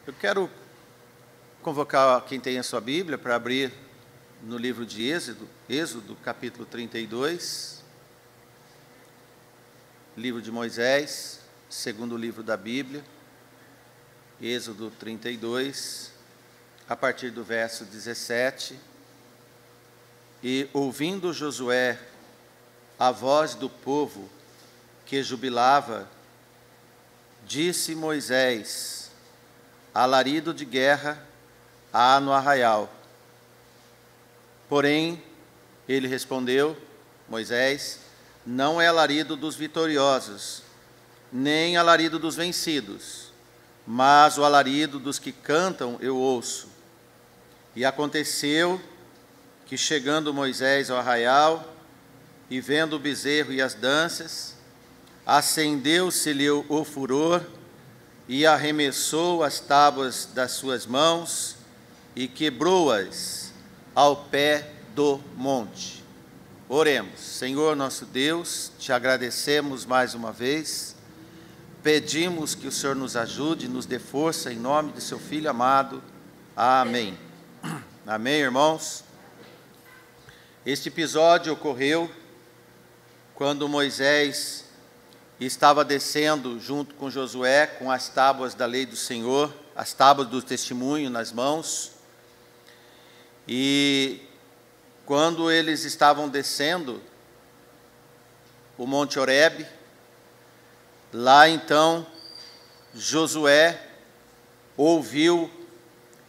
Eu quero convocar quem tem a sua Bíblia para abrir no livro de Êxodo, capítulo 32, livro de Moisés, segundo livro da Bíblia, Êxodo 32, a partir do verso 17. E ouvindo Josué a voz do povo que jubilava, disse Moisés: alarido de guerra há no arraial. Porém, ele respondeu, Moisés: não é alarido dos vitoriosos, nem alarido dos vencidos, mas o alarido dos que cantam eu ouço. E aconteceu que, chegando Moisés ao arraial, e vendo o bezerro e as danças, acendeu-se-lhe o furor, e arremessou as tábuas das suas mãos, e quebrou-as ao pé do monte. Oremos. Senhor nosso Deus, te agradecemos mais uma vez, pedimos que o Senhor nos ajude, nos dê força, em nome de seu Filho amado. Amém. Amém, irmãos? Este episódio ocorreu quando Moisés estava descendo junto com Josué, com as tábuas da lei do Senhor, as tábuas do testemunho nas mãos. E quando eles estavam descendo o Monte Horebe, lá então Josué ouviu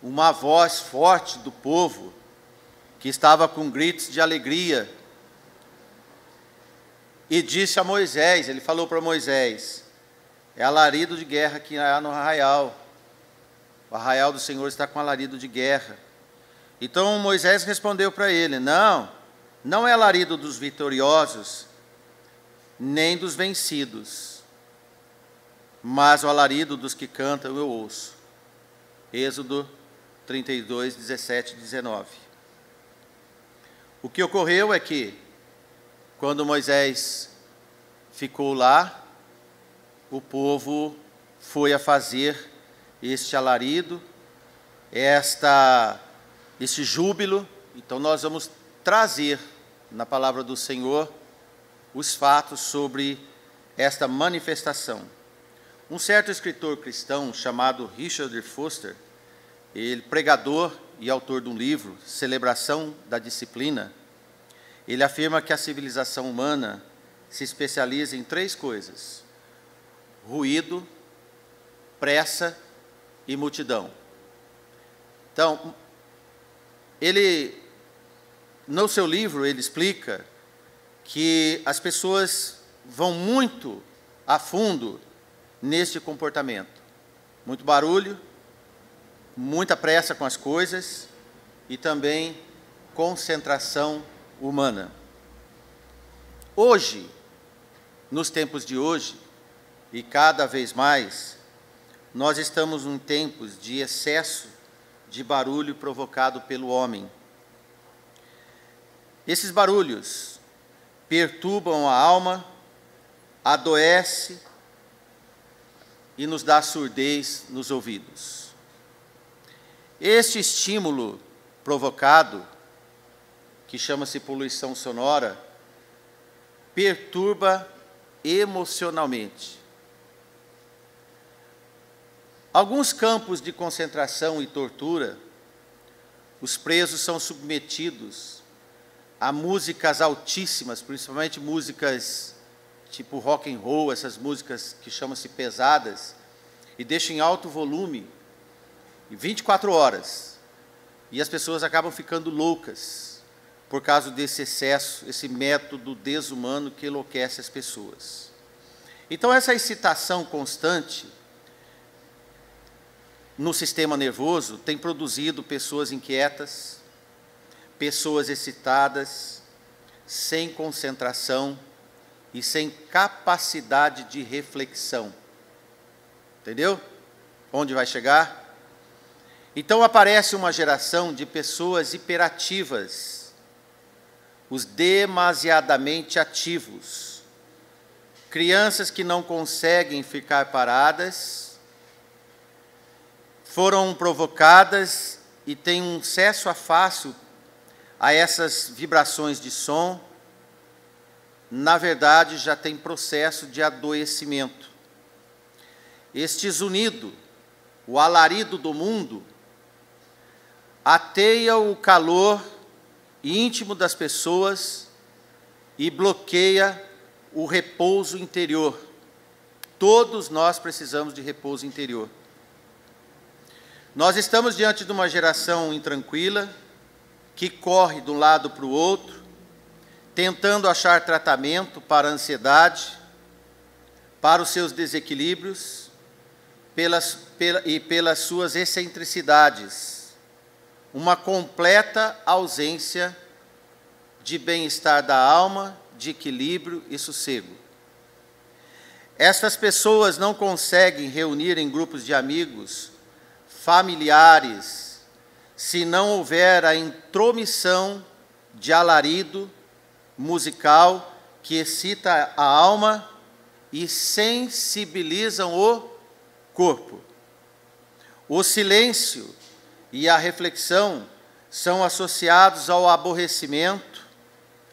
uma voz forte do povo, que estava com gritos de alegria, e disse a Moisés, ele falou para Moisés: é alarido de guerra que há no arraial, o arraial do Senhor está com alarido de guerra. Então Moisés respondeu para ele: não é alarido dos vitoriosos, nem dos vencidos, mas o alarido dos que cantam eu ouço. Êxodo 32, 17 e 19. O que ocorreu é que, quando Moisés ficou lá, o povo foi a fazer este alarido, este júbilo. Então nós vamos trazer na palavra do Senhor os fatos sobre esta manifestação. Um certo escritor cristão chamado Richard Foster, ele pregador e autor de um livro, Celebração da Disciplina, ele afirma que a civilização humana se especializa em três coisas: ruído, pressa e multidão. Então, no seu livro, ele explica que as pessoas vão muito a fundo neste comportamento. Muito barulho, muita pressa com as coisas e também concentração humana. Hoje, nos tempos de hoje, e cada vez mais, nós estamos em tempos de excesso de barulho provocado pelo homem. Esses barulhos perturbam a alma, adoece e nos dá surdez nos ouvidos. Este estímulo provocado, que chama-se poluição sonora, perturba emocionalmente. Alguns campos de concentração e tortura, os presos são submetidos a músicas altíssimas, principalmente músicas tipo rock and roll, essas músicas que chamam-se pesadas, e deixam em alto volume, 24 horas, e as pessoas acabam ficando loucas por causa desse excesso, esse método desumano que enlouquece as pessoas. Então, essa excitação constante no sistema nervoso tem produzido pessoas inquietas, pessoas excitadas, sem concentração e sem capacidade de reflexão. Entendeu? Onde vai chegar? Então aparece uma geração de pessoas hiperativas, os demasiadamente ativos, crianças que não conseguem ficar paradas, foram provocadas e têm um acesso fácil a essas vibrações de som, na verdade já tem processo de adoecimento. Este zunido, o alarido do mundo, ateia o calor íntimo das pessoas e bloqueia o repouso interior. Todos nós precisamos de repouso interior. Nós estamos diante de uma geração intranquila, que corre de um lado para o outro, tentando achar tratamento para a ansiedade, para os seus desequilíbrios e pelas suas excentricidades. Uma completa ausência de bem-estar da alma, de equilíbrio e sossego. Estas pessoas não conseguem reunir em grupos de amigos, familiares, se não houver a intromissão de alarido musical que excita a alma e sensibilizam o corpo. O silêncio e a reflexão são associados ao aborrecimento,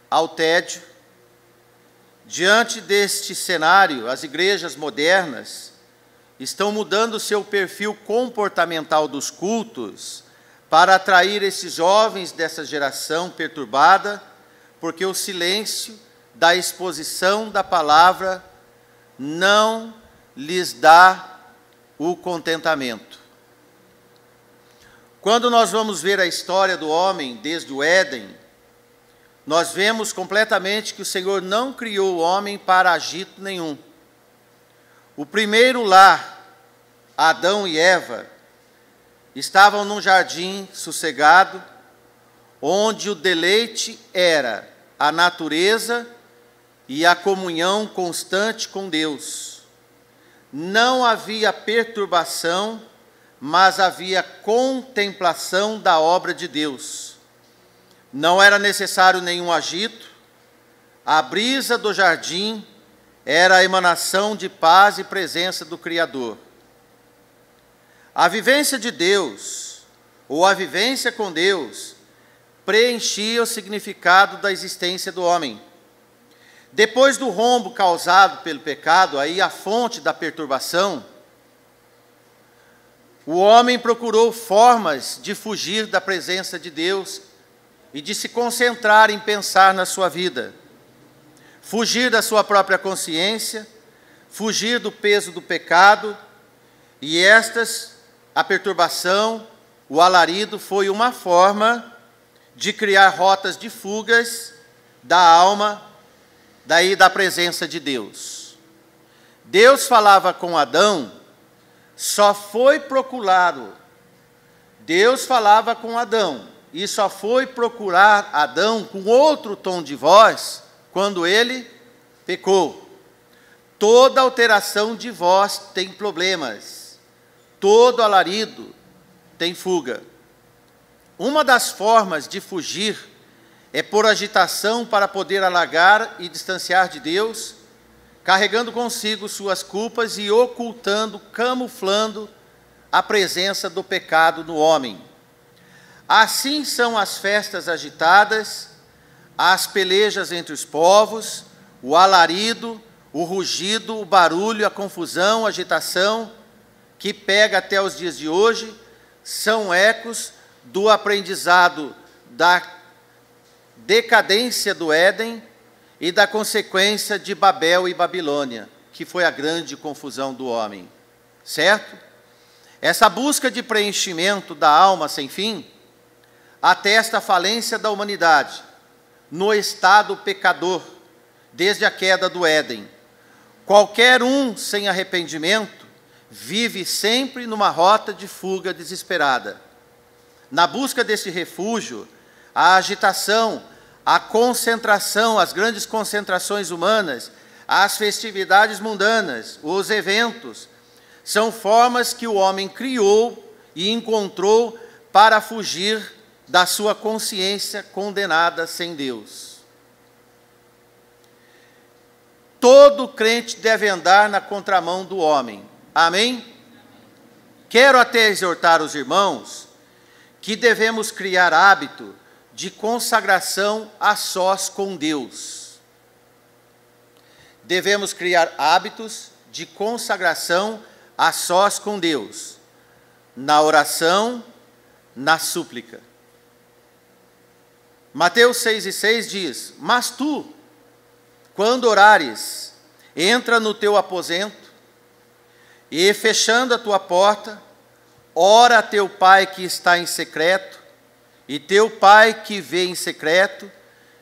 ao tédio. Diante deste cenário, as igrejas modernas estão mudando seu perfil comportamental dos cultos para atrair esses jovens dessa geração perturbada, porque o silêncio da exposição da palavra não lhes dá o contentamento. Quando nós vamos ver a história do homem desde o Éden, nós vemos completamente que o Senhor não criou o homem para agito nenhum. O primeiro lar, Adão e Eva, estavam num jardim sossegado, onde o deleite era a natureza e a comunhão constante com Deus. Não havia perturbação, mas havia contemplação da obra de Deus. Não era necessário nenhum agito. A brisa do jardim era a emanação de paz e presença do Criador. A vivência de Deus, ou a vivência com Deus, preenchia o significado da existência do homem. Depois do rombo causado pelo pecado, aí a fonte da perturbação, o homem procurou formas de fugir da presença de Deus e de se concentrar em pensar na sua vida. Fugir da sua própria consciência, fugir do peso do pecado, e a perturbação, o alarido, foi uma forma de criar rotas de fugas da alma, daí da presença de Deus. Deus falava com Adão, só foi procurado. Deus falava com Adão, e só foi procurar Adão com outro tom de voz, quando ele pecou. Toda alteração de voz tem problemas. Todo alarido tem fuga. Uma das formas de fugir é por agitação para poder alargar e distanciar de Deus, carregando consigo suas culpas e ocultando, camuflando a presença do pecado no homem. Assim são as festas agitadas, as pelejas entre os povos, o alarido, o rugido, o barulho, a confusão, a agitação, que pega até os dias de hoje, são ecos do aprendizado da decadência do Éden e da consequência de Babel e Babilônia, que foi a grande confusão do homem, certo? Essa busca de preenchimento da alma sem fim atesta a falência da humanidade no estado pecador, desde a queda do Éden. Qualquer um sem arrependimento vive sempre numa rota de fuga desesperada. Na busca desse refúgio, a agitação, a concentração, as grandes concentrações humanas, as festividades mundanas, os eventos, são formas que o homem criou e encontrou para fugir da sua consciência condenada sem Deus. Todo crente deve andar na contramão do homem. Amém? Quero até exortar os irmãos que devemos criar hábito de consagração a sós com Deus. Devemos criar hábitos de consagração a sós com Deus, na oração, na súplica. Mateus 6,6 diz: mas tu, quando orares, entra no teu aposento, e fechando a tua porta, ora a teu pai que está em secreto, e teu pai que vê em secreto,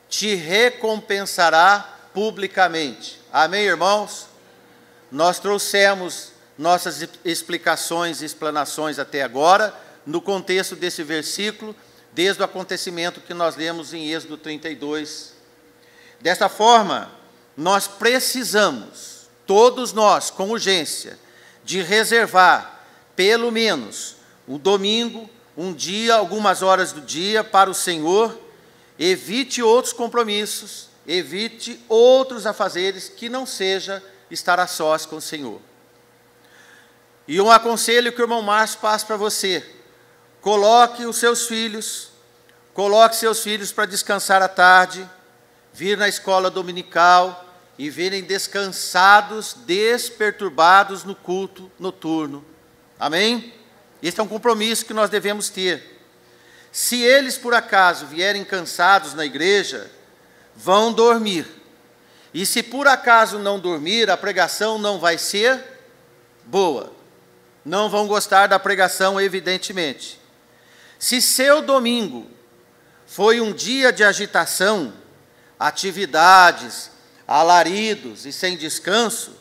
te recompensará publicamente. Amém, irmãos? Nós trouxemos nossas explicações e explanações até agora, no contexto desse versículo, desde o acontecimento que nós lemos em Êxodo 32. Desta forma, nós precisamos, todos nós, com urgência, de reservar, pelo menos, um domingo, um dia, algumas horas do dia, para o Senhor. Evite outros compromissos, evite outros afazeres que não seja estar a sós com o Senhor. E um aconselho que o irmão Márcio passa para você: coloque seus filhos para descansar à tarde, vir na escola dominical e virem descansados, desperturbados no culto noturno. Amém? Este é um compromisso que nós devemos ter. Se eles, por acaso, vierem cansados na igreja, vão dormir. E se por acaso não dormir, a pregação não vai ser boa. Não vão gostar da pregação, evidentemente. Se seu domingo foi um dia de agitação, atividades, alaridos e sem descanso,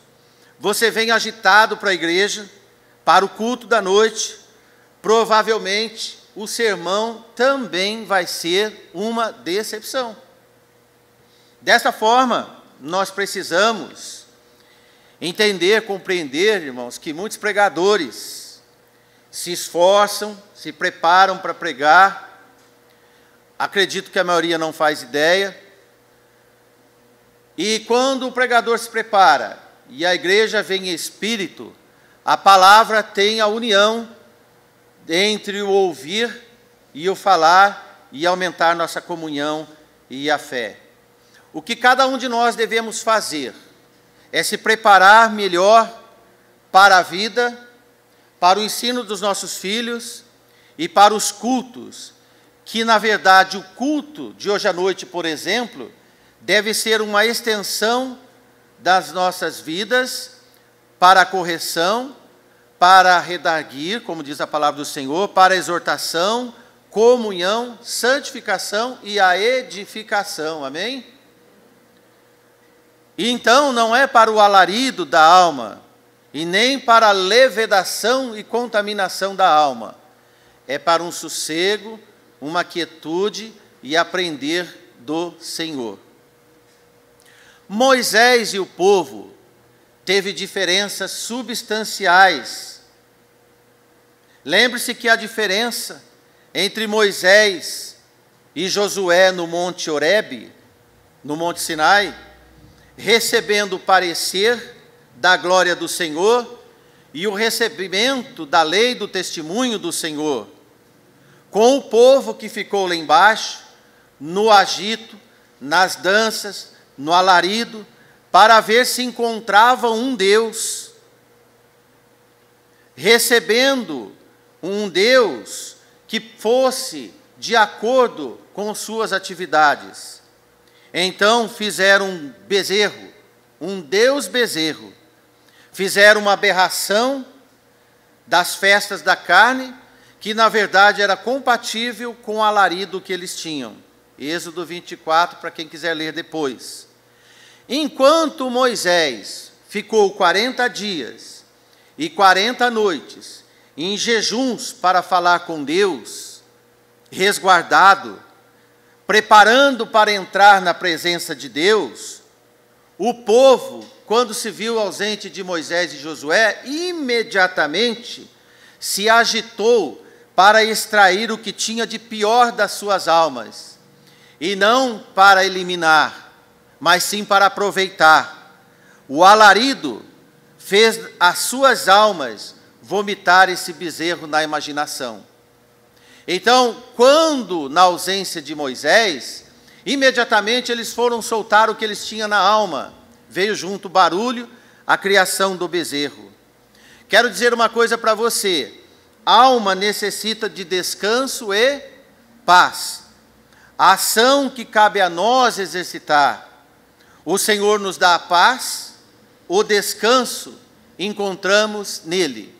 você vem agitado para a igreja, para o culto da noite, provavelmente o sermão também vai ser uma decepção. Dessa forma, nós precisamos entender, compreender, irmãos, que muitos pregadores se esforçam, se preparam para pregar. Acredito que a maioria não faz ideia. E quando o pregador se prepara e a igreja vem em espírito, a palavra tem a união entre o ouvir e o falar e aumentar nossa comunhão e a fé. O que cada um de nós devemos fazer é se preparar melhor para a vida, para o ensino dos nossos filhos e para os cultos, que na verdade o culto de hoje à noite, por exemplo, deve ser uma extensão das nossas vidas para a correção, para redarguir, como diz a palavra do Senhor, para a exortação, comunhão, santificação e a edificação. Amém? E então não é para o alarido da alma, e nem para a levedação e contaminação da alma. É para um sossego, uma quietude e aprender do Senhor. Moisés e o povo teve diferenças substanciais. Lembre-se que a diferença entre Moisés e Josué no Monte Horebe, no Monte Sinai, recebendo o parecer da glória do Senhor e o recebimento da lei do testemunho do Senhor, com o povo que ficou lá embaixo, no agito, nas danças, no alarido, para ver se encontrava um Deus, recebendo um Deus que fosse de acordo com suas atividades. Então fizeram um bezerro, um Deus bezerro, fizeram uma aberração das festas da carne, que na verdade era compatível com o alarido que eles tinham. Êxodo 24, para quem quiser ler depois. Enquanto Moisés ficou 40 dias e 40 noites em jejuns para falar com Deus, resguardado, preparando para entrar na presença de Deus, o povo, quando se viu ausente de Moisés e Josué, imediatamente se agitou para extrair o que tinha de pior das suas almas, e não para eliminar, mas sim para aproveitar. O alarido fez as suas almas vomitar esse bezerro na imaginação. Então, quando, na ausência de Moisés, imediatamente eles foram soltar o que eles tinham na alma. Veio junto o barulho, a criação do bezerro. Quero dizer uma coisa para você. Alma necessita de descanso e paz. A ação que cabe a nós exercitar. O Senhor nos dá a paz, o descanso encontramos nele.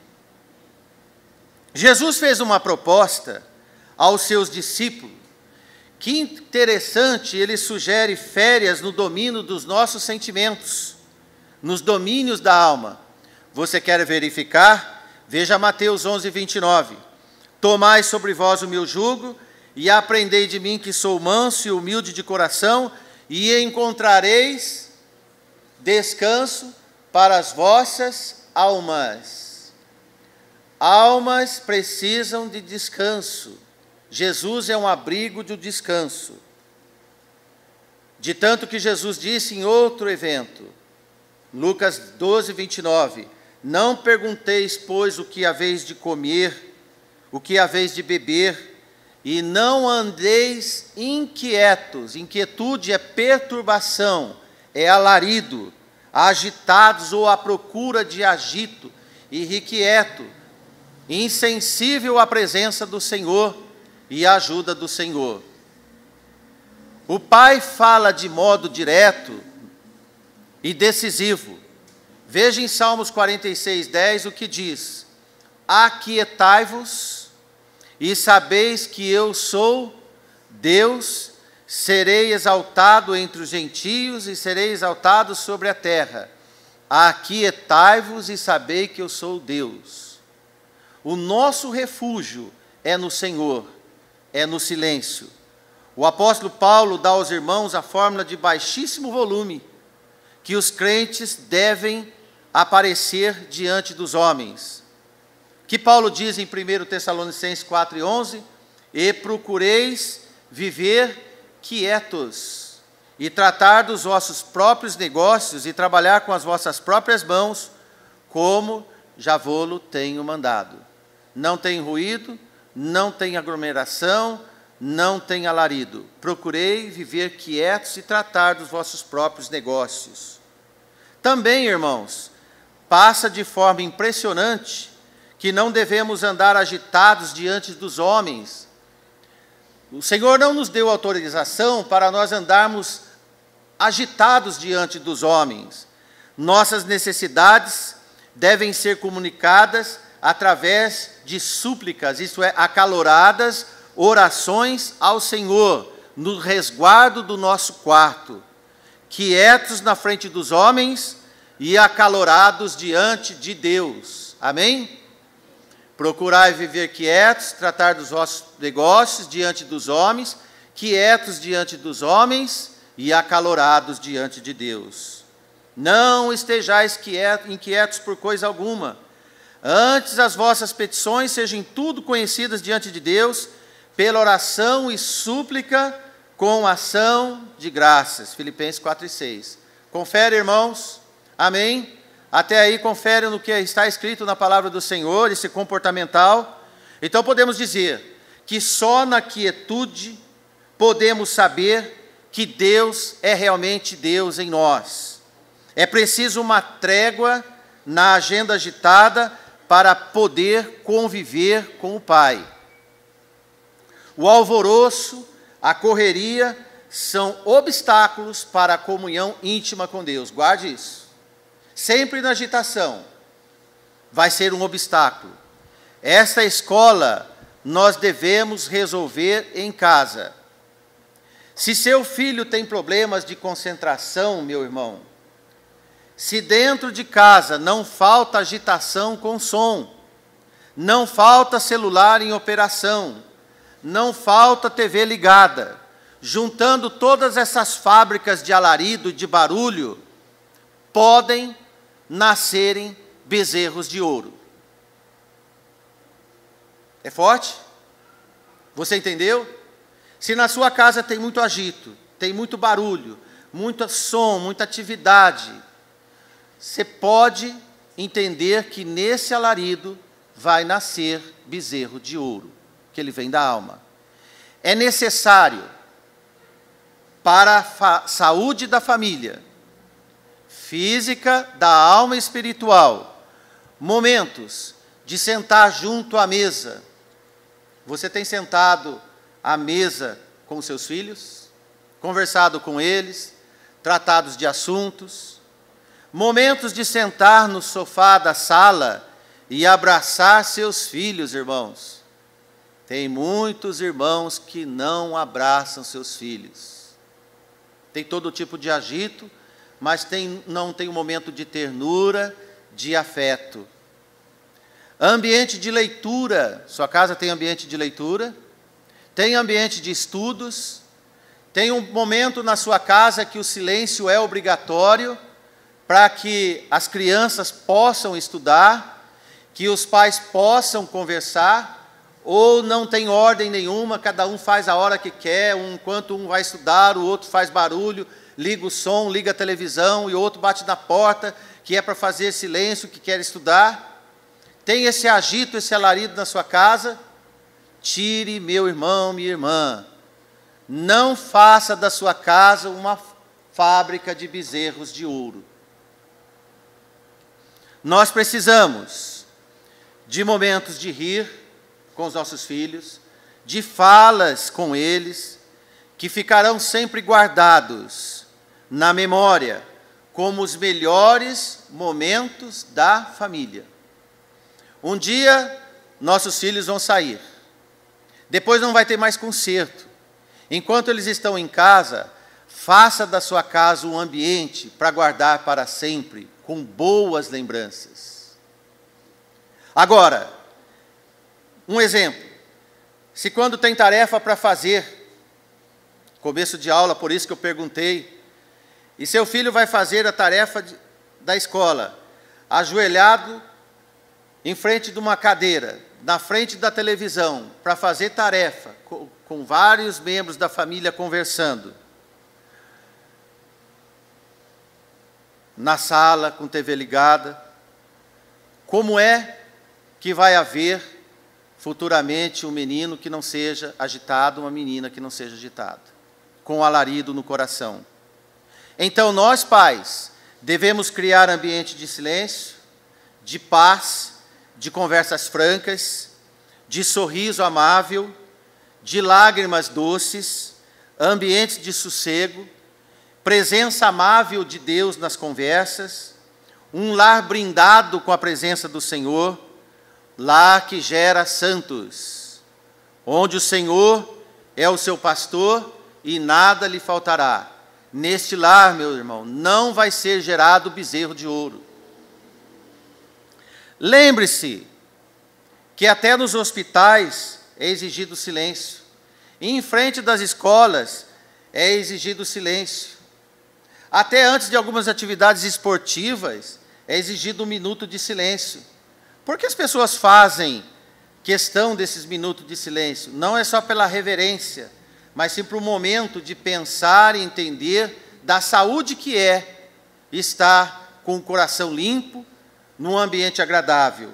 Jesus fez uma proposta aos seus discípulos. Que interessante, ele sugere férias no domínio dos nossos sentimentos, nos domínios da alma. Você quer verificar? Veja Mateus 11, 29. Tomai sobre vós o meu jugo, e aprendei de mim que sou manso e humilde de coração, e encontrareis descanso para as vossas almas. Almas precisam de descanso. Jesus é um abrigo de descanso. De tanto que Jesus disse em outro evento, Lucas 12, 29, não pergunteis, pois, o que haveis de comer, o que haveis de beber, e não andeis inquietos. Inquietude é perturbação, é alarido, agitados ou à procura de agito, irrequieto, insensível à presença do Senhor e à ajuda do Senhor. O Pai fala de modo direto e decisivo. Veja em Salmos 46, 10 o que diz: aquietai-vos e sabeis que eu sou Deus, serei exaltado entre os gentios e serei exaltado sobre a terra. Aquietai-vos e sabei que eu sou Deus. O nosso refúgio é no Senhor, é no silêncio. O apóstolo Paulo dá aos irmãos a fórmula de baixíssimo volume, que os crentes devem aparecer diante dos homens. Que Paulo diz em 1 Tessalonicenses 4:11, e procureis viver quietos, e tratar dos vossos próprios negócios, e trabalhar com as vossas próprias mãos, como já vô-lo tenho mandado. Não tem ruído, não tem aglomeração, não tem alarido. Procurei viver quietos e tratar dos vossos próprios negócios. Também, irmãos, passa de forma impressionante que não devemos andar agitados diante dos homens. O Senhor não nos deu autorização para nós andarmos agitados diante dos homens. Nossas necessidades devem ser comunicadas através de súplicas, isto é, acaloradas orações ao Senhor, no resguardo do nosso quarto, quietos na frente dos homens e acalorados diante de Deus. Amém? Procurai viver quietos, tratar dos vossos negócios diante dos homens, quietos diante dos homens e acalorados diante de Deus. Não estejais inquietos por coisa alguma. Antes as vossas petições sejam tudo conhecidas diante de Deus, pela oração e súplica com ação de graças. Filipenses 4:6. Confere, irmãos? Amém? Até aí, confere no que está escrito na palavra do Senhor, esse comportamental. Então podemos dizer que só na quietude podemos saber que Deus é realmente Deus em nós. É preciso uma trégua na agenda agitada para poder conviver com o Pai. O alvoroço, a correria, são obstáculos para a comunhão íntima com Deus. Guarde isso. Sempre na agitação vai ser um obstáculo. Esta escola nós devemos resolver em casa. Se seu filho tem problemas de concentração, meu irmão, se dentro de casa não falta agitação com som, não falta celular em operação, não falta TV ligada, juntando todas essas fábricas de alarido e de barulho, podem nascerem bezerros de ouro. É forte? Você entendeu? Se na sua casa tem muito agito, tem muito barulho, muito som, muita atividade, você pode entender que nesse alarido vai nascer bezerro de ouro, que ele vem da alma. É necessário para a saúde da família, física, da alma e espiritual, momentos de sentar junto à mesa. Você tem sentado à mesa com seus filhos, conversado com eles, tratados de assuntos, momentos de sentar no sofá da sala e abraçar seus filhos, irmãos. Tem muitos irmãos que não abraçam seus filhos. Tem todo tipo de agito, mas não tem um momento de ternura, de afeto. Ambiente de leitura. Sua casa tem ambiente de leitura? Tem ambiente de estudos? Tem um momento na sua casa que o silêncio é obrigatório para que as crianças possam estudar, que os pais possam conversar, ou não tem ordem nenhuma, cada um faz a hora que quer, enquanto um vai estudar, o outro faz barulho, liga o som, liga a televisão, e o outro bate na porta, que é para fazer silêncio, que quer estudar. Tem esse agito, esse alarido na sua casa? Tire, meu irmão, minha irmã. Não faça da sua casa uma fábrica de bezerros de ouro. Nós precisamos de momentos de rir com os nossos filhos, de falas com eles, que ficarão sempre guardados na memória como os melhores momentos da família. Um dia, nossos filhos vão sair. Depois não vai ter mais conserto. Enquanto eles estão em casa, faça da sua casa um ambiente para guardar para sempre, com boas lembranças. Agora, um exemplo. Se quando tem tarefa para fazer, começo de aula, por isso que eu perguntei, e seu filho vai fazer a tarefa da escola, ajoelhado em frente de uma cadeira, na frente da televisão, para fazer tarefa, com vários membros da família conversando, na sala, com TV ligada, como é que vai haver futuramente um menino que não seja agitado, uma menina que não seja agitada, com alarido no coração? Então nós, pais, devemos criar ambiente de silêncio, de paz, de conversas francas, de sorriso amável, de lágrimas doces, ambientes de sossego, presença amável de Deus nas conversas, um lar brindado com a presença do Senhor, lar que gera santos, onde o Senhor é o seu pastor e nada lhe faltará. Neste lar, meu irmão, não vai ser gerado bezerro de ouro. Lembre-se que até nos hospitais é exigido silêncio. E em frente das escolas é exigido silêncio. Até antes de algumas atividades esportivas é exigido um minuto de silêncio. Por que as pessoas fazem questão desses minutos de silêncio? Não é só pela reverência, mas sim para o momento de pensar e entender da saúde que é estar com o coração limpo, num ambiente agradável.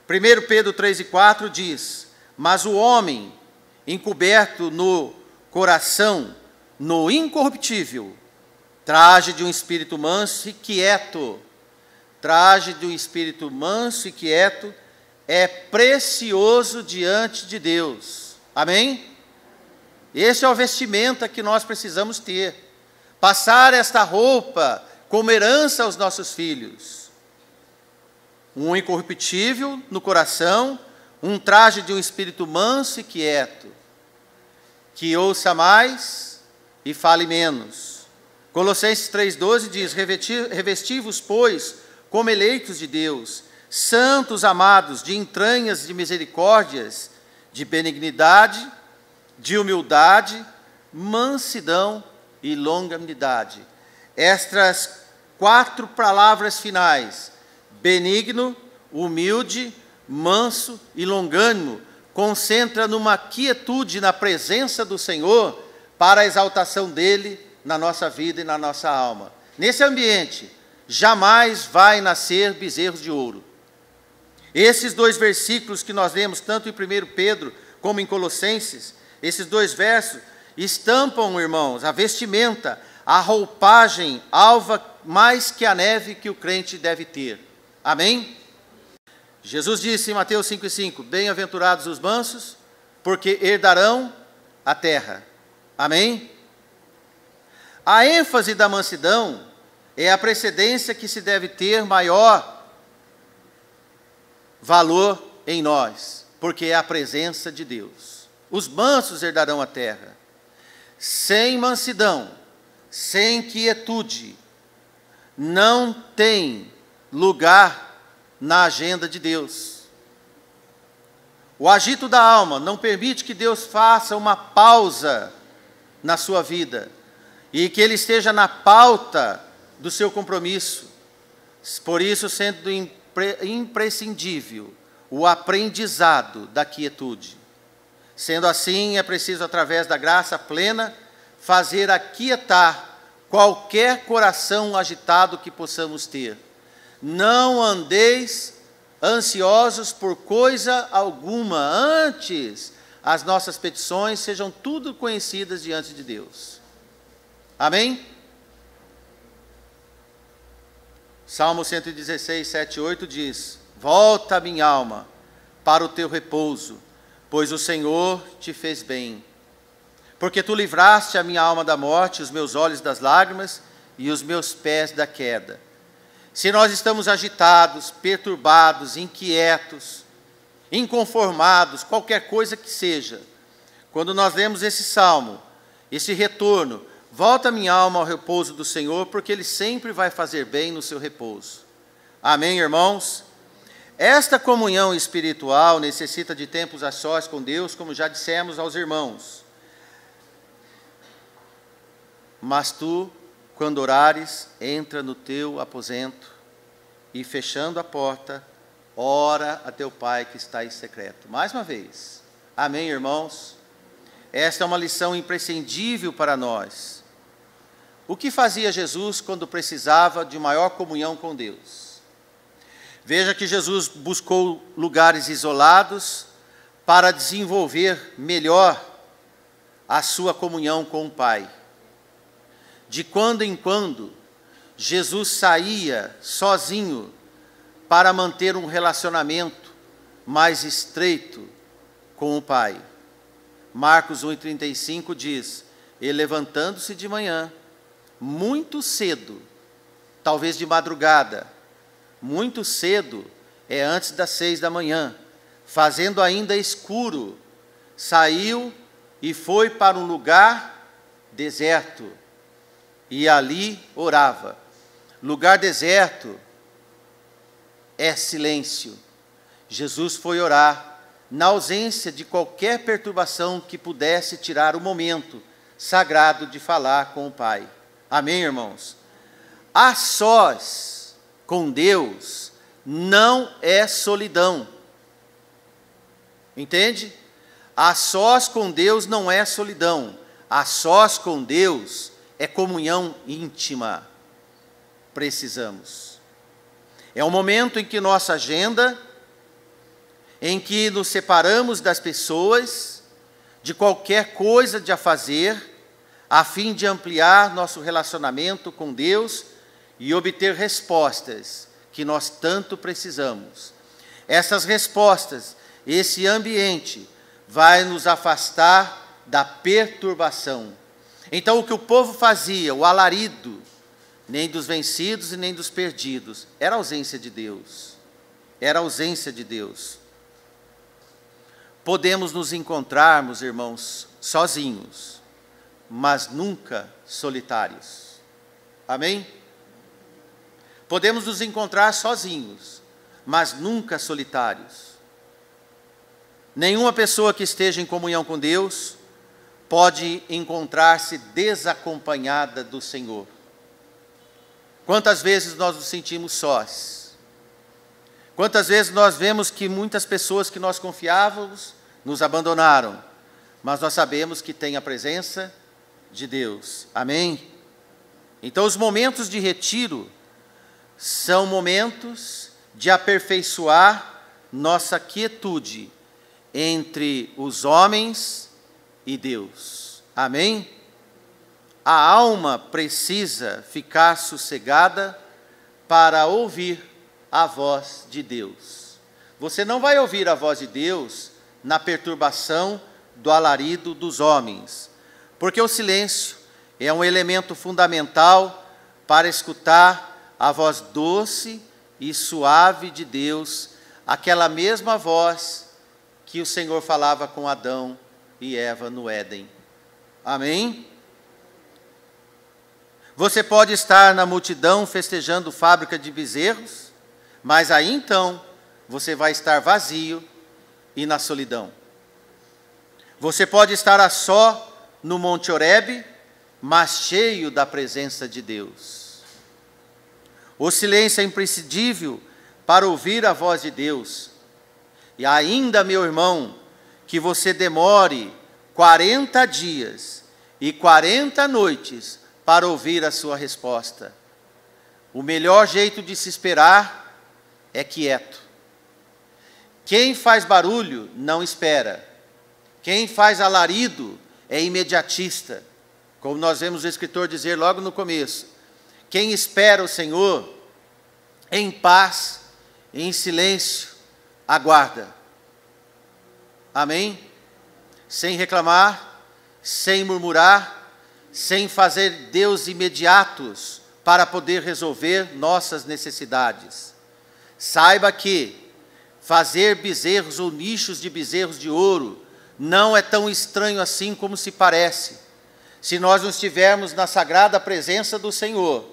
1 Pedro 3:4 diz: mas o homem encoberto no coração, no incorruptível, traje de um espírito manso e quieto. Traje de um espírito manso e quieto é precioso diante de Deus. Amém? Esse é o vestimenta que nós precisamos ter. Passar esta roupa como herança aos nossos filhos. Um incorruptível no coração, um traje de um espírito manso e quieto, que ouça mais e fale menos. Colossenses 3,12 diz: revesti-vos, pois, como eleitos de Deus, santos amados, de entranhas de misericórdias, de benignidade, de humildade, mansidão e longanimidade. Estas 4 palavras finais: benigno, humilde, manso e longânimo, concentra numa quietude na presença do Senhor para a exaltação dele na nossa vida e na nossa alma. Nesse ambiente, jamais vai nascer bezerros de ouro. Esses dois versículos que nós lemos, tanto em 1 Pedro como em Colossenses, esses dois versos estampam, irmãos, a vestimenta, a roupagem alva mais que a neve que o crente deve ter. Amém? Jesus disse em Mateus 5,5: bem-aventurados os mansos, porque herdarão a terra. Amém? A ênfase da mansidão é a precedência que se deve ter maior valor em nós, porque é a presença de Deus. Os mansos herdarão a terra. Sem mansidão, sem quietude, não tem lugar na agenda de Deus. O agito da alma não permite que Deus faça uma pausa na sua vida e que Ele esteja na pauta do seu compromisso. Por isso, sendo imprescindível o aprendizado da quietude. Sendo assim, é preciso, através da graça plena, fazer aquietar qualquer coração agitado que possamos ter. Não andeis ansiosos por coisa alguma, antes as nossas petições sejam tudo conhecidas diante de Deus. Amém? Salmo 116, 7 e 8 diz: volta, minha alma, para o teu repouso, pois o Senhor te fez bem. Porque tu livraste a minha alma da morte, os meus olhos das lágrimas e os meus pés da queda. Se nós estamos agitados, perturbados, inquietos, inconformados, qualquer coisa que seja, quando nós lemos esse salmo, esse retorno, volta minha alma ao repouso do Senhor, porque Ele sempre vai fazer bem no seu repouso. Amém, irmãos? Esta comunhão espiritual necessita de tempos a sós com Deus, como já dissemos aos irmãos. Mas tu, quando orares, entra no teu aposento e, fechando a porta, ora a teu Pai que está em secreto. Mais uma vez. Amém, irmãos? Esta é uma lição imprescindível para nós. O que fazia Jesus quando precisava de maior comunhão com Deus? Veja que Jesus buscou lugares isolados para desenvolver melhor a sua comunhão com o Pai. De quando em quando, Jesus saía sozinho para manter um relacionamento mais estreito com o Pai. Marcos 1,35 diz: e levantando-se de manhã, muito cedo, talvez de madrugada, muito cedo, é antes das 6 da manhã, fazendo ainda escuro, saiu e foi para um lugar deserto, e ali orava. Lugar deserto é silêncio. Jesus foi orar, na ausência de qualquer perturbação que pudesse tirar o momento sagrado de falar com o Pai. Amém, irmãos? A sós com Deus não é solidão. Entende? A sós com Deus não é solidão. A sós com Deus é comunhão íntima. Precisamos. É um momento em que nossa agenda, em que nos separamos das pessoas, de qualquer coisa de a fazer, a fim de ampliar nosso relacionamento com Deus e obter respostas que nós tanto precisamos. Essas respostas, esse ambiente, vai nos afastar da perturbação. Então, o que o povo fazia, o alarido, nem dos vencidos e nem dos perdidos, era a ausência de Deus. Era a ausência de Deus. Podemos nos encontrarmos, irmãos, sozinhos, mas nunca solitários. Amém? Podemos nos encontrar sozinhos, mas nunca solitários. Nenhuma pessoa que esteja em comunhão com Deus pode encontrar-se desacompanhada do Senhor. Quantas vezes nós nos sentimos sós? Quantas vezes nós vemos que muitas pessoas que nós confiávamos nos abandonaram, mas nós sabemos que tem a presença de Deus. Amém? Então, os momentos de retiro são momentos de aperfeiçoar nossa quietude entre os homens e Deus. Amém? A alma precisa ficar sossegada para ouvir a voz de Deus. Você não vai ouvir a voz de Deus na perturbação do alarido dos homens, porque o silêncio é um elemento fundamental para escutar a voz doce e suave de Deus, aquela mesma voz que o Senhor falava com Adão e Eva no Éden. Amém? Você pode estar na multidão festejando fábrica de bezerros, mas aí então você vai estar vazio e na solidão. Você pode estar a só no Monte Horebe, mas cheio da presença de Deus. O silêncio é imprescindível para ouvir a voz de Deus. E ainda, meu irmão, que você demore 40 dias e 40 noites para ouvir a sua resposta. O melhor jeito de se esperar é quieto. Quem faz barulho não espera. Quem faz alarido é imediatista. Como nós vemos o escritor dizer logo no começo. Quem espera o Senhor, em paz, em silêncio, aguarda. Amém? Sem reclamar, sem murmurar, sem fazer Deus imediatos para poder resolver nossas necessidades. Saiba que fazer bezerros ou nichos de bezerros de ouro não é tão estranho assim como se parece. Se nós não estivermos na sagrada presença do Senhor,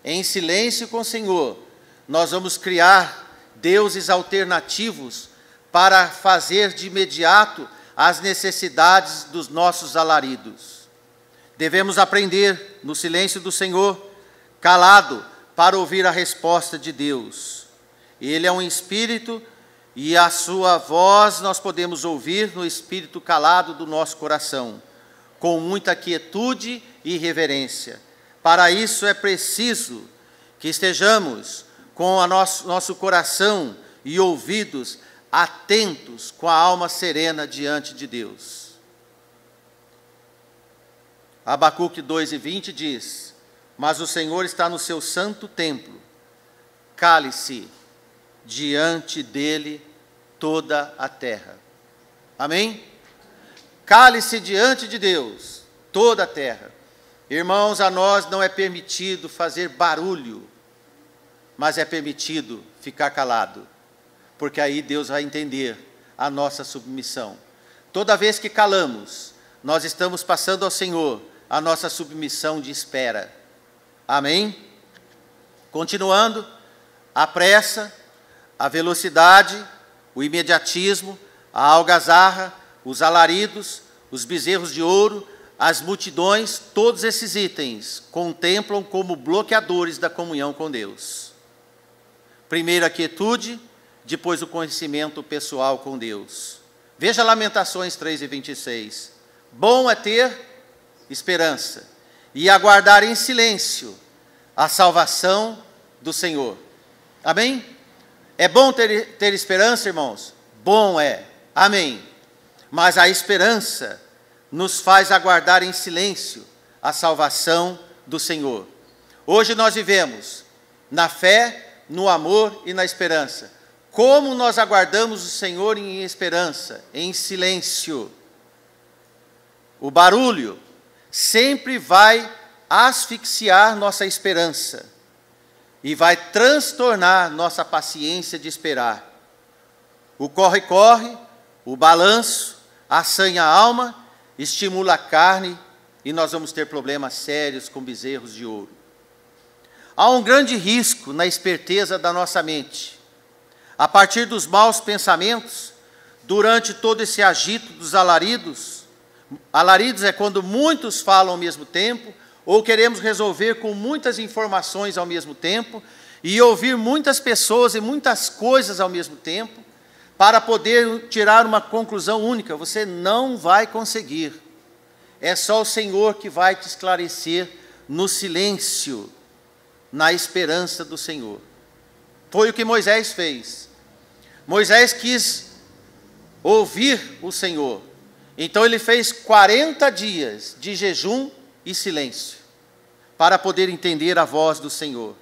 em silêncio com o Senhor, nós vamos criar deuses alternativos para fazer de imediato as necessidades dos nossos alaridos. Devemos aprender no silêncio do Senhor, calado, para ouvir a resposta de Deus. Ele é um espírito e a sua voz nós podemos ouvir no espírito calado do nosso coração, com muita quietude e reverência. Para isso é preciso que estejamos com o nosso coração e ouvidos atentos, com a alma serena diante de Deus. Abacuque 2:20 diz: mas o Senhor está no seu santo templo, cale-se diante dele toda a terra. Amém? Cale-se diante de Deus toda a terra. Irmãos, a nós não é permitido fazer barulho, mas é permitido ficar calado, porque aí Deus vai entender a nossa submissão. Toda vez que calamos, nós estamos passando ao Senhor a nossa submissão de espera. Amém? Continuando, a pressa, a velocidade, o imediatismo, a algazarra, os alaridos, os bezerros de ouro, as multidões, todos esses itens contemplam como bloqueadores da comunhão com Deus. Primeiro a quietude, depois o conhecimento pessoal com Deus. Veja Lamentações 3:26. Bom é ter esperança e aguardar em silêncio a salvação do Senhor. Amém? É bom ter esperança, irmãos? Bom é. Amém. Mas a esperança nos faz aguardar em silêncio a salvação do Senhor. Hoje nós vivemos na fé, no amor e na esperança. Como nós aguardamos o Senhor em esperança, em silêncio? O barulho sempre vai asfixiar nossa esperança e vai transtornar nossa paciência de esperar. O corre-corre, o balanço, assanha a alma, estimula a carne e nós vamos ter problemas sérios com bezerros de ouro. Há um grande risco na esperteza da nossa mente. A partir dos maus pensamentos, durante todo esse agito dos alaridos é quando muitos falam ao mesmo tempo, ou queremos resolver com muitas informações ao mesmo tempo, e ouvir muitas pessoas e muitas coisas ao mesmo tempo, para poder tirar uma conclusão única. Você não vai conseguir. É só o Senhor que vai te esclarecer no silêncio, na esperança do Senhor. Foi o que Moisés fez. Moisés quis ouvir o Senhor. Então ele fez 40 dias de jejum e silêncio, para poder entender a voz do Senhor.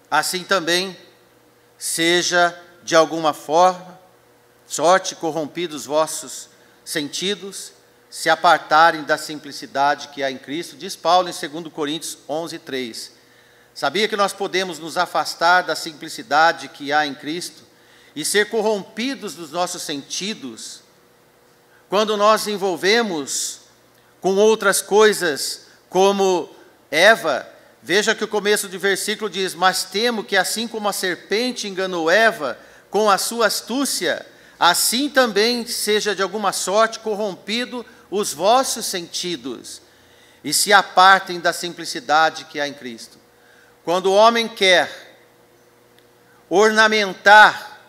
Assim também, seja de alguma sorte corrompidos os vossos sentidos, se apartarem da simplicidade que há em Cristo, diz Paulo em 2 Coríntios 11:3. Sabia que nós podemos nos afastar da simplicidade que há em Cristo e ser corrompidos dos nossos sentidos quando nós envolvemos com outras coisas, como Eva? Veja que o começo do versículo diz: mas temo que assim como a serpente enganou Eva com a sua astúcia, assim também seja de alguma sorte corrompido os vossos sentidos, e se apartem da simplicidade que há em Cristo. Quando o homem quer ornamentar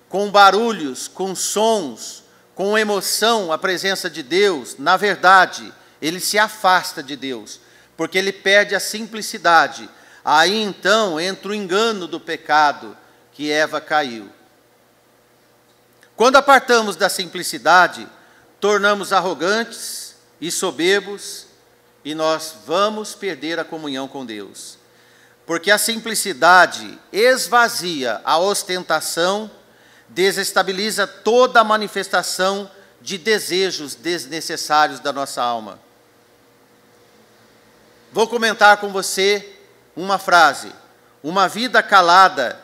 com barulhos, com sons, com emoção a presença de Deus, na verdade, ele se afasta de Deus, porque ele perde a simplicidade. Aí então entra o engano do pecado que Eva caiu. Quando apartamos da simplicidade, tornamos arrogantes e soberbos, e nós vamos perder a comunhão com Deus. Porque a simplicidade esvazia a ostentação, desestabiliza toda a manifestação de desejos desnecessários da nossa alma. Vou comentar com você uma frase: uma vida calada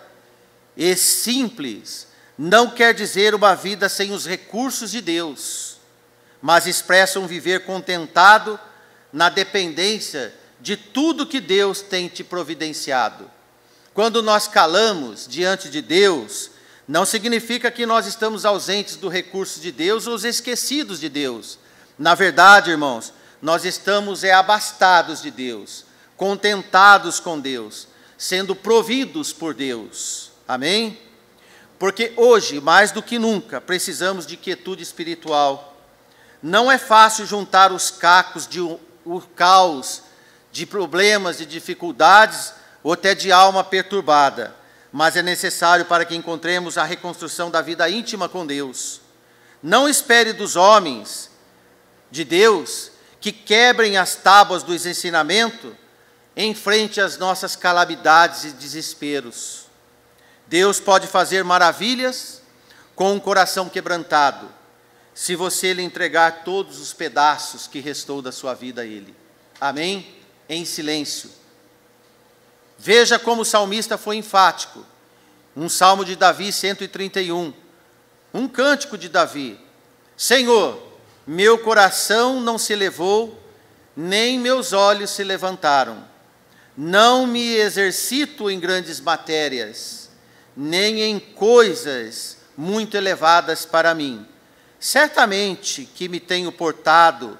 e simples não quer dizer uma vida sem os recursos de Deus, mas expressa um viver contentado na dependência de tudo que Deus tem te providenciado. Quando nós calamos diante de Deus, não significa que nós estamos ausentes do recurso de Deus ou esquecidos de Deus. Na verdade, irmãos, nós estamos abastados de Deus, contentados com Deus, sendo providos por Deus. Amém? Porque hoje, mais do que nunca, precisamos de quietude espiritual. Não é fácil juntar os cacos de um caos de problemas, de dificuldades, ou até de alma perturbada, mas é necessário para que encontremos a reconstrução da vida íntima com Deus. Não espere dos homens de Deus que quebrem as tábuas do ensinamento em frente às nossas calamidades e desesperos. Deus pode fazer maravilhas com um coração quebrantado, se você lhe entregar todos os pedaços que restou da sua vida a Ele. Amém? Em silêncio. Veja como o salmista foi enfático. Um salmo de Davi 131, um cântico de Davi: Senhor, meu coração não se elevou, nem meus olhos se levantaram. Não me exercito em grandes matérias, nem em coisas muito elevadas para mim. Certamente que me tenho portado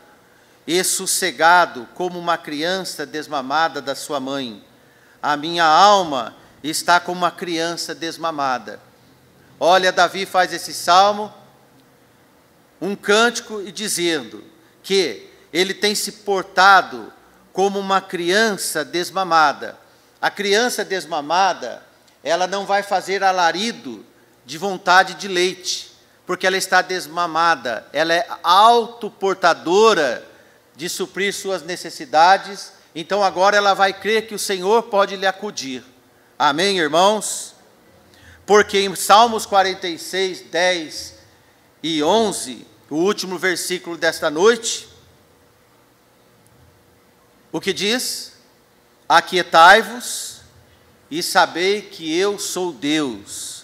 e sossegado como uma criança desmamada da sua mãe. A minha alma está como uma criança desmamada. Olha, Davi faz esse salmo, um cântico, e dizendo que ele tem se portado como uma criança desmamada. A criança desmamada, ela não vai fazer alarido de vontade de leite, porque ela está desmamada, ela é autoportadora de suprir suas necessidades, então agora ela vai crer que o Senhor pode lhe acudir. Amém, irmãos? Porque em Salmos 46, 10 e 11, o último versículo desta noite, o que diz? Aquietai-vos e sabei que eu sou Deus.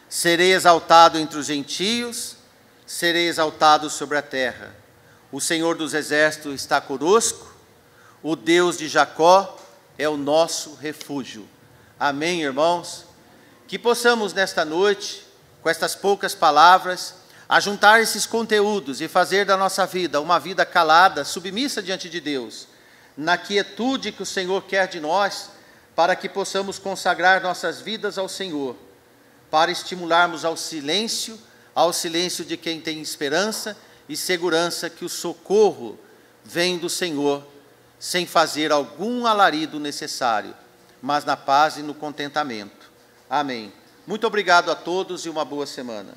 Serei exaltado entre os gentios, serei exaltado sobre a terra. O Senhor dos exércitos está conosco, o Deus de Jacó é o nosso refúgio. Amém, irmãos? Que possamos nesta noite, com estas poucas palavras, ajuntar esses conteúdos e fazer da nossa vida uma vida calada, submissa diante de Deus, na quietude que o Senhor quer de nós, para que possamos consagrar nossas vidas ao Senhor, para estimularmos ao silêncio de quem tem esperança e segurança que o socorro vem do Senhor, sem fazer algum alarido necessário, mas na paz e no contentamento. Amém. Muito obrigado a todos e uma boa semana.